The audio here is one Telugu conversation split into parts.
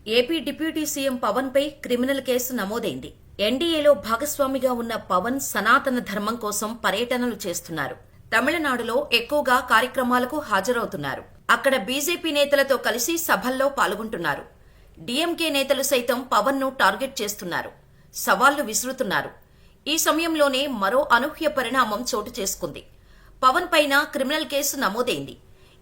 ఏపీ డిప్యూటీ సీఎం పవన్ పై క్రిమినల్ కేసు నమోదైంది. ఎన్డీఏలో భాగస్వామిగా ఉన్న పవన్ సనాతన ధర్మం కోసం పర్యటనలు చేస్తున్నారు. తమిళనాడులో ఎక్కువగా కార్యక్రమాలకు హాజరవుతున్నారు. అక్కడ బీజేపీ నేతలతో కలిసి సభల్లో పాల్గొంటున్నారు. డీఎంకే నేతలు సైతం పవన్ ను టార్గెట్ చేస్తున్నారు, సవాళ్లు విసురుతున్నారు. ఈ సమయంలోనే మరో అనూహ్య పరిణామం చోటు చేసుకుంది. పవన్ పైన క్రిమినల్ కేసు నమోదైంది.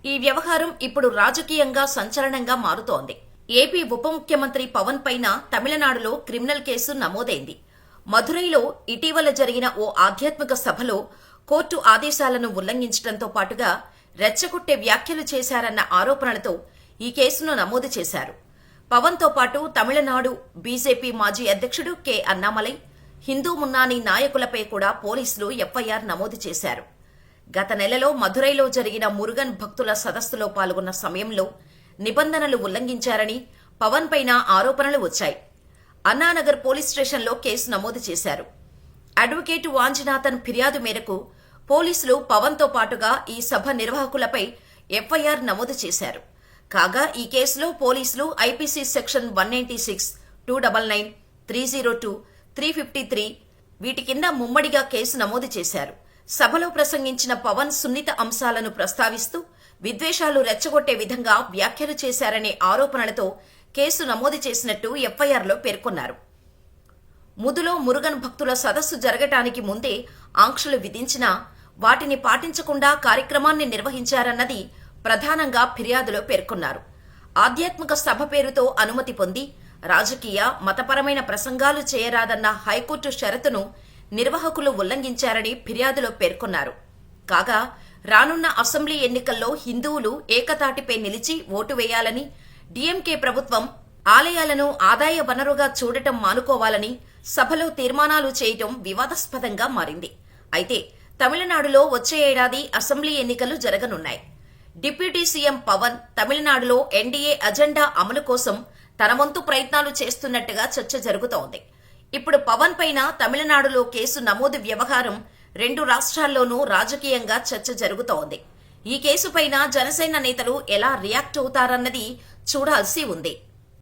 ఈ వ్యవహారం ఇప్పుడు రాజకీయంగా సంచలనంగా మారుతోంది. ఏపీ ఉప ముఖ్యమంత్రి పవన్ పైన తమిళనాడులో క్రిమినల్ కేసు నమోదైంది. మదురైలో ఇటీవల జరిగిన ఓ ఆధ్యాత్మిక సభలో కోర్టు ఆదేశాలను ఉల్లంఘించడంతో పాటుగా రెచ్చగొట్టే వ్యాఖ్యలు చేశారన్న ఆరోపణలతో ఈ కేసును నమోదు చేశారు. పవన్తో పాటు తమిళనాడు బీజేపీ మాజీ అధ్యక్షుడు కె అన్నామలై, హిందూ మున్నాని నాయకులపై కూడా పోలీసులు ఎఫ్ఐఆర్ నమోదు చేశారు. గత నెలలో మదురైలో జరిగిన మురుగన్ భక్తుల సదస్సులో పాల్గొన్న సమయంలో నిబంధనలు ఉల్లంఘించారని పవన్ పైన ఆరోపణలు వచ్చాయి. అన్నానగర్ పోలీస్ స్టేషన్లో కేసు నమోదు చేశారు. అడ్వకేట్ వాంజినాథన్ ఫిర్యాదు మేరకు పోలీసులు పవన్తో పాటుగా ఈ సభ నిర్వాహకులపై ఎఫ్ఐఆర్ నమోదు చేశారు. కాగా ఈ కేసులో పోలీసులు ఐపీసీ సెక్షన్ 196, 299, 302, 353 వీటి కింద ముమ్మడిగా కేసు నమోదు చేశారు. సభలో ప్రసంగించిన పవన్ సున్నిత అంశాలను ప్రస్తావిస్తూ విద్వేషాలు రెచ్చగొట్టే విధంగా వ్యాఖ్యలు చేశారనే ఆరోపణలతో కేసు నమోదు చేసినట్టు ఎఫ్ఐఆర్లో పేర్కొన్నారు. ముదులో మురుగన్ భక్తుల సదస్సు జరగటానికి ముందే ఆంక్షలు విధించినా వాటిని పాటించకుండా కార్యక్రమాన్ని నిర్వహించారన్నది ప్రధానంగా ఫిర్యాదులో పేర్కొన్నారు. ఆధ్యాత్మిక సభ పేరుతో అనుమతి పొంది రాజకీయ, మతపరమైన ప్రసంగాలు చేయరాదన్న హైకోర్టు షరతును నిర్వాహకులు ఉల్లంఘించారని ఫిర్యాదులో పేర్కొన్నారు. కాగా రానున్న అసెంబ్లీ ఎన్నికల్లో హిందువులు ఏకతాటిపై నిలిచి ఓటు వేయాలని, డీఎంకే ప్రభుత్వం ఆలయాలను ఆదాయ వనరుగా చూడటం మానుకోవాలని సభలో తీర్మానాలు చేయటం వివాదాస్పదంగా మారింది. అయితే తమిళనాడులో వచ్చే ఏడాది అసెంబ్లీ ఎన్నికలు జరగనున్నాయి. డిప్యూటీ సీఎం పవన్ తమిళనాడులో ఎన్డీఏ అజెండా అమలు కోసం తన వంతు ప్రయత్నాలు చేస్తున్నట్టుగా చర్చ జరుగుతోంది. ఇప్పుడు పవన్ పైన తమిళనాడులో కేసు నమోదు వ్యవహారం రెండు రాష్ట్రాల్లోనూ రాజకీయంగా చర్చ జరుగుతోంది. ఈ కేసుపైన జనసేన నేతలు ఎలా రియాక్ట్ అవుతారన్నది చూడాల్సి ఉంది.